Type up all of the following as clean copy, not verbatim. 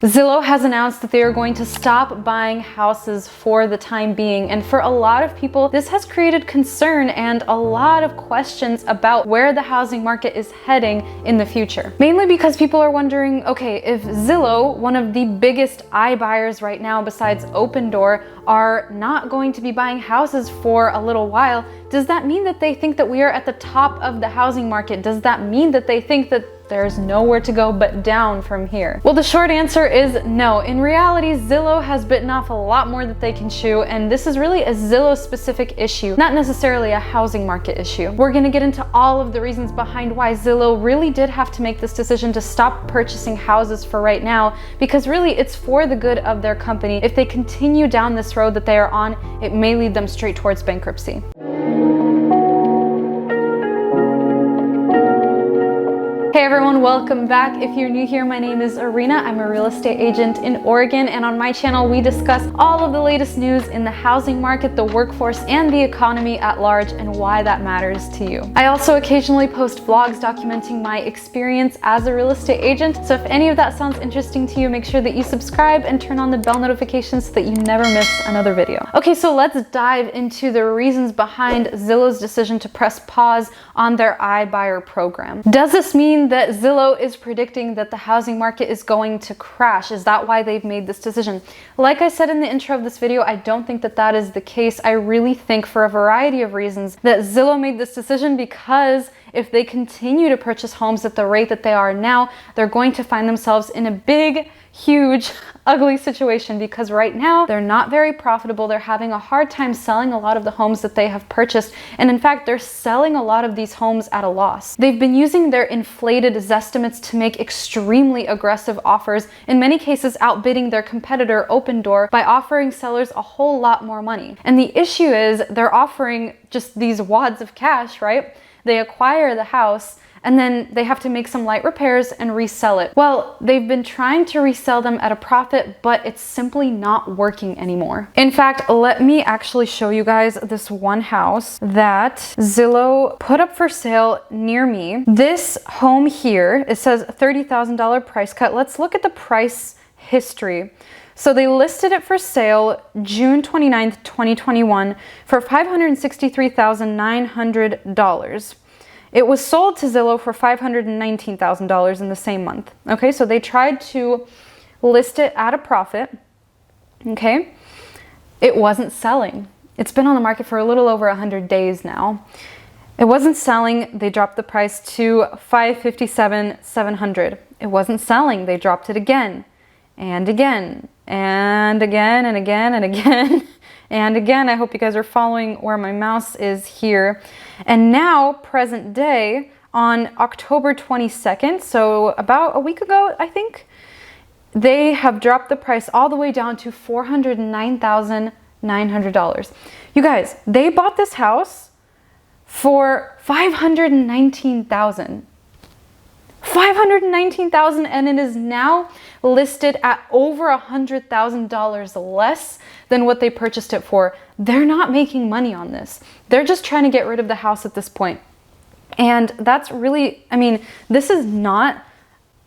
Zillow has announced that they are going to stop buying houses for the time being, and for a lot of people this has created concern and a lot of questions about where the housing market is heading in the future. Mainly because people are wondering, okay, if Zillow, one of the biggest iBuyers right now besides Opendoor, are not going to be buying houses for a little while, does that mean that they think that we are at the top of the housing market? Does that mean that they think that there's nowhere to go but down from here? Well, the short answer is no. In reality, Zillow has bitten off a lot more that they can chew, and this is really a Zillow-specific issue, not necessarily a housing market issue. We're gonna get into all of the reasons behind why Zillow really did have to make this decision to stop purchasing houses for right now, because really it's for the good of their company. If they continue down this road that they are on, it may lead them straight towards bankruptcy. Hey everyone, welcome back. If you're new here, my name is Arena. I'm a real estate agent in Oregon, and on my channel we discuss all of the latest news in the housing market, the workforce, and the economy at large, and why that matters to you. I also occasionally post vlogs documenting my experience as a real estate agent, so if any of that sounds interesting to you, make sure that you subscribe and turn on the bell notifications so that you never miss another video. Okay, so let's dive into the reasons behind Zillow's decision to press pause on their iBuyer program. Does this mean that Zillow is predicting that the housing market is going to crash? Is that why they've made this decision? Like I said in the intro of this video, I don't think that that is the case. I really think, for a variety of reasons, that Zillow made this decision because if they continue to purchase homes at the rate that they are now, they're going to find themselves in a big, huge, ugly situation, because right now they're not very profitable. They're having a hard time selling a lot of the homes that they have purchased, and in fact they're selling a lot of these homes at a loss. They've been using their inflated estimates to make extremely aggressive offers, in many cases outbidding their competitor Opendoor by offering sellers a whole lot more money. And the issue is they're offering just these wads of cash, right? They acquire the house and then they have to make some light repairs and resell it. Well, they've been trying to resell them at a profit, but it's simply not working anymore. In fact, let me actually show you guys this one house that Zillow put up for sale near me. This home here, it says $30,000 price cut. Let's look at the price history. So they listed it for sale June 29th, 2021 for $563,900. It was sold to Zillow for $519,000 in the same month. Okay, so they tried to list it at a profit. Okay, it wasn't selling. It's been on the market for a little over 100 days now. It wasn't selling. They dropped the price to $557,700. It wasn't selling. They dropped it again and again and again and again and again and again. I hope you guys are following where my mouse is here. And now, present day, on October 22nd, so about a week ago, I think, they have dropped the price all the way down to $409,900. You guys, they bought this house for $519,000. $519,000, and it is now listed at over $100,000 less than what they purchased it for. They're not making money on this. They're just trying to get rid of the house at this point. And that's really, I mean, this is not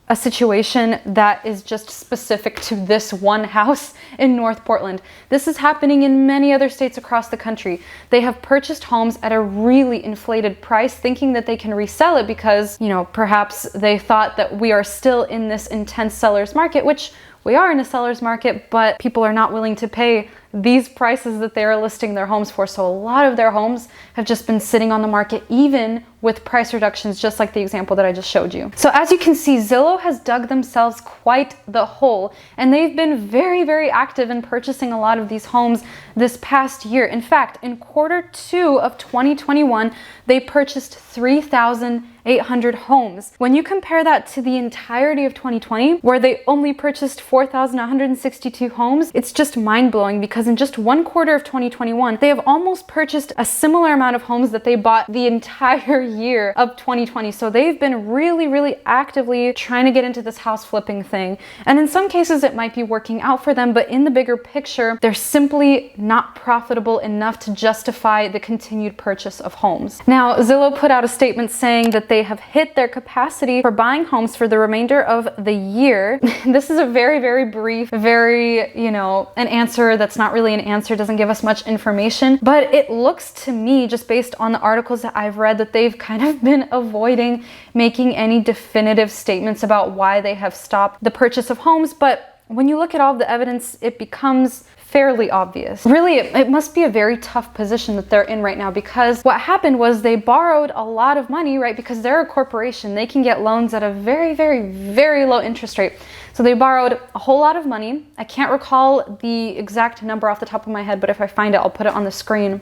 a situation that is just specific to this one house in North Portland. This is happening in many other states across the country. They have purchased homes at a really inflated price, thinking that they can resell it because, you know, perhaps they thought that we are still in this intense seller's market, which we are in a seller's market, but people are not willing to pay these prices that they are listing their homes for. So a lot of their homes have just been sitting on the market, even with price reductions, just like the example that I just showed you. So as you can see, Zillow has dug themselves quite the hole, and they've been very, very active in purchasing a lot of these homes this past year. In fact, in Q2 of 2021, they purchased 3,800 homes. When you compare that to the entirety of 2020, where they only purchased 4,162 homes, it's just mind-blowing, because because in just one quarter of 2021, they have almost purchased a similar amount of homes that they bought the entire year of 2020. So they've been really actively trying to get into this house flipping thing. And in some cases, it might be working out for them, but in the bigger picture, they're simply not profitable enough to justify the continued purchase of homes. Now, Zillow put out a statement saying that they have hit their capacity for buying homes for the remainder of the year. This is a very brief, an answer that's not really an answer, doesn't give us much information, but it looks to me, just based on the articles that I've read, that they've kind of been avoiding making any definitive statements about why they have stopped the purchase of homes. But when you look at all of the evidence, it becomes fairly obvious. Really, it must be a very tough position that they're in right now, because what happened was they borrowed a lot of money, right? Because they're a corporation, they can get loans at a very low interest rate. So they borrowed a whole lot of money. I can't recall the exact number off the top of my head, but if I find it, I'll put it on the screen.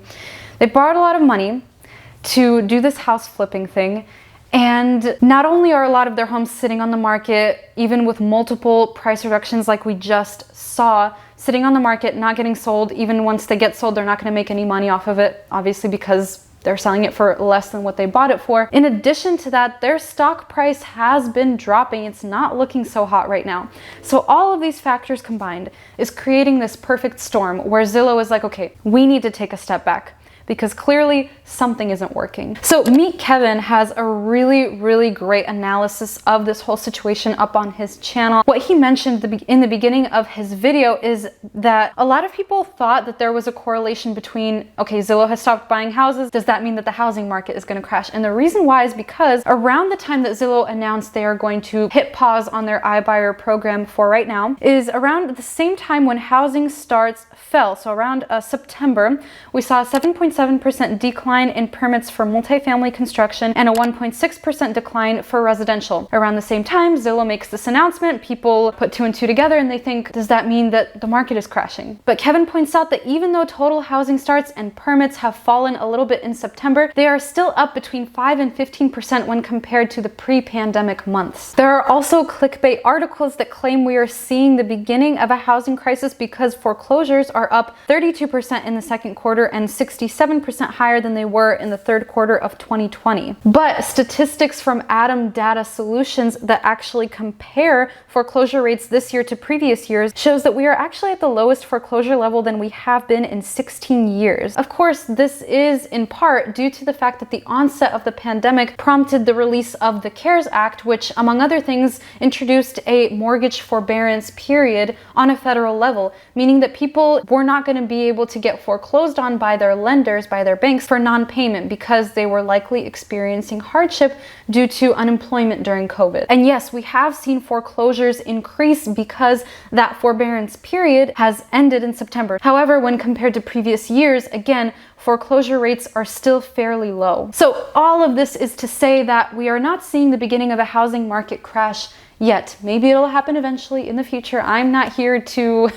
They borrowed a lot of money to do this house flipping thing. And not only are a lot of their homes sitting on the market, even with multiple price reductions like we just saw, sitting on the market, not getting sold. Even once they get sold, they're not going to make any money off of it, obviously, because they're selling it for less than what they bought it for. In addition to that, their stock price has been dropping. It's not looking so hot right now. So all of these factors combined is creating this perfect storm where Zillow is like, okay, we need to take a step back, because clearly something isn't working. So Meet Kevin has a really great analysis of this whole situation up on his channel. What he mentioned in the beginning of his video is that a lot of people thought that there was a correlation between, okay, Zillow has stopped buying houses, does that mean that the housing market is going to crash? And the reason why is because around the time that Zillow announced they are going to hit pause on their iBuyer program for right now is around the same time when housing starts fell. So around September, we saw a 7.7% decline in permits for multifamily construction and a 1.6% decline for residential. Around the same time, Zillow makes this announcement. People put two and two together and they think, does that mean that the market is crashing? But Kevin points out that even though total housing starts and permits have fallen a little bit in September, they are still up between 5 and 15% when compared to the pre-pandemic months. There are also clickbait articles that claim we are seeing the beginning of a housing crisis because foreclosures are up 32% in the second quarter and 67% higher than they were in the third quarter of 2020. But statistics from Adam Data Solutions that actually compare foreclosure rates this year to previous years shows that we are actually at the lowest foreclosure level than we have been in 16 years. Of course, this is in part due to the fact that the onset of the pandemic prompted the release of the CARES Act, which, among other things, introduced a mortgage forbearance period on a federal level, meaning that people were not going to be able to get foreclosed on by their lenders, by their banks, for non-payment because they were likely experiencing hardship due to unemployment during COVID. And yes, we have seen foreclosures increase because that forbearance period has ended in September. However, when compared to previous years, again, foreclosure rates are still fairly low. So all of this is to say that we are not seeing the beginning of a housing market crash yet. Maybe it'll happen eventually in the future. I'm not here to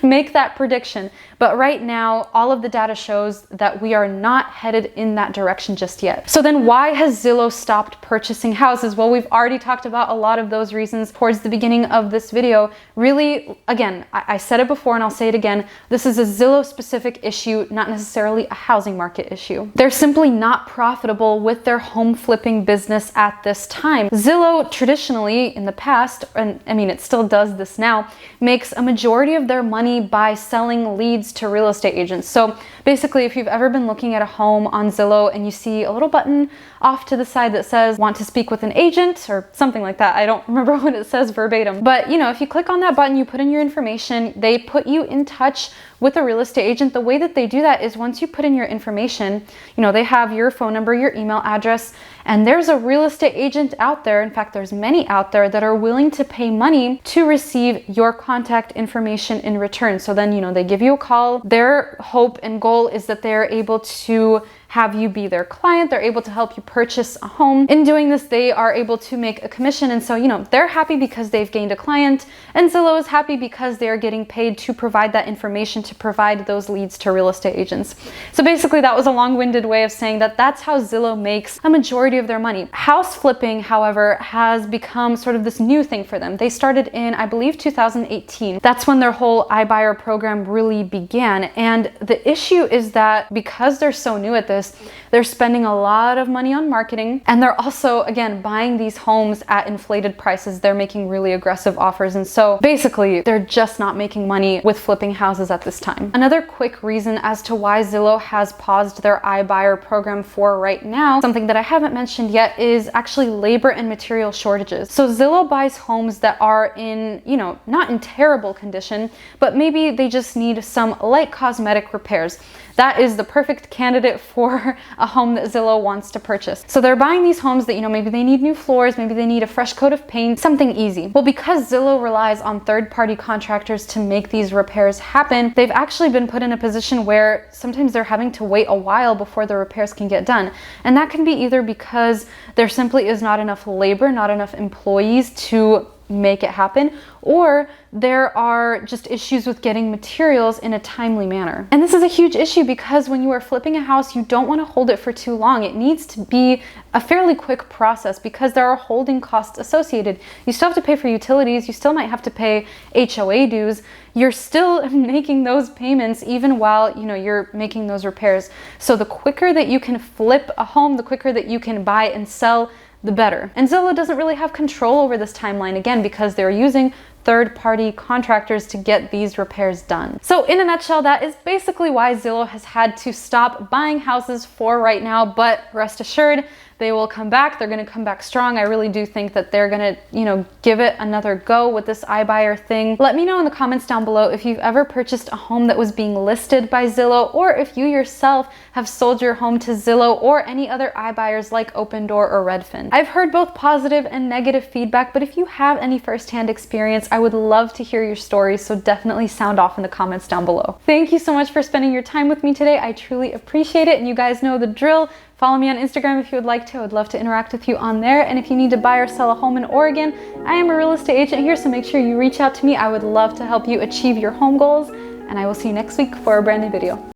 make that prediction, but right now, all of the data shows that we are not headed in that direction just yet. So then why has Zillow stopped purchasing houses? Well, we've already talked about a lot of those reasons towards the beginning of this video. Really, again, I said it before and I'll say it again, this is a Zillow-specific issue, not necessarily a housing market issue. They're simply not profitable with their home flipping business at this time. Zillow traditionally, in the past, and I mean, it still does this now, makes a majority of their money by selling leads to real estate agents. So basically, if you've ever been looking at a home on Zillow and you see a little button off to the side that says want to speak with an agent or something like that, I don't remember what it says verbatim, but you know, if you click on that button, you put in your information, they put you in touch with a real estate agent. The way that they do that is once you put in your information, you know, they have your phone number, your email address, and there's a real estate agent out there. In fact, there's many out there that are willing to pay money to receive your contact information in return. So then, you know, they give you a call. Their hope and goal is that they're able to have you be their client. They're able to help you purchase a home. In doing this, they are able to make a commission. And so, they're happy because they've gained a client, and Zillow is happy because they're getting paid to provide that information, to provide those leads to real estate agents. So basically, that was a long-winded way of saying that that's how Zillow makes a majority of their money. House flipping, however, has become sort of this new thing for them. They started in, I believe, 2018. That's when their whole iBuyer program really began. And the issue is that because they're so new at this, they're spending a lot of money on marketing, and they're also, again, buying these homes at inflated prices. They're making really aggressive offers. And so basically, they're just not making money with flipping houses at this time. Another quick reason as to why Zillow has paused their iBuyer program for right now, something that I haven't mentioned yet, is actually labor and material shortages. So Zillow buys homes that are in, not in terrible condition, but maybe they just need some light cosmetic repairs. That is the perfect candidate for a home that Zillow wants to purchase. So they're buying these homes that, maybe they need new floors, maybe they need a fresh coat of paint, something easy. Well, because Zillow relies on third-party contractors to make these repairs happen, they've actually been put in a position where sometimes they're having to wait a while before the repairs can get done. And that can be either because there simply is not enough labor, not enough employees to make it happen, or there are just issues with getting materials in a timely manner. And this is a huge issue because when you are flipping a house, you don't want to hold it for too long. It needs to be a fairly quick process because there are holding costs associated. You still have to pay for utilities, you still might have to pay HOA dues. You're still making those payments even while you're making those repairs. So the quicker that you can flip a home, the quicker that you can buy and sell, the better. And Zillow doesn't really have control over this timeline, again, because they're using third-party contractors to get these repairs done. So in a nutshell, that is basically why Zillow has had to stop buying houses for right now, but rest assured, they will come back. They're going to come back strong. I really do think that they're going to, give it another go with this iBuyer thing. Let me know in the comments down below if you've ever purchased a home that was being listed by Zillow, or if you yourself have sold your home to Zillow or any other iBuyers like Opendoor or Redfin. I've heard both positive and negative feedback, but if you have any firsthand experience, I would love to hear your stories, so definitely sound off in the comments down below. Thank you so much for spending your time with me today. I truly appreciate it, and you guys know the drill. Follow me on Instagram if you would like to. I would love to interact with you on there. And if you need to buy or sell a home in Oregon, I am a real estate agent here, so make sure you reach out to me. I would love to help you achieve your home goals, and I will see you next week for a brand new video.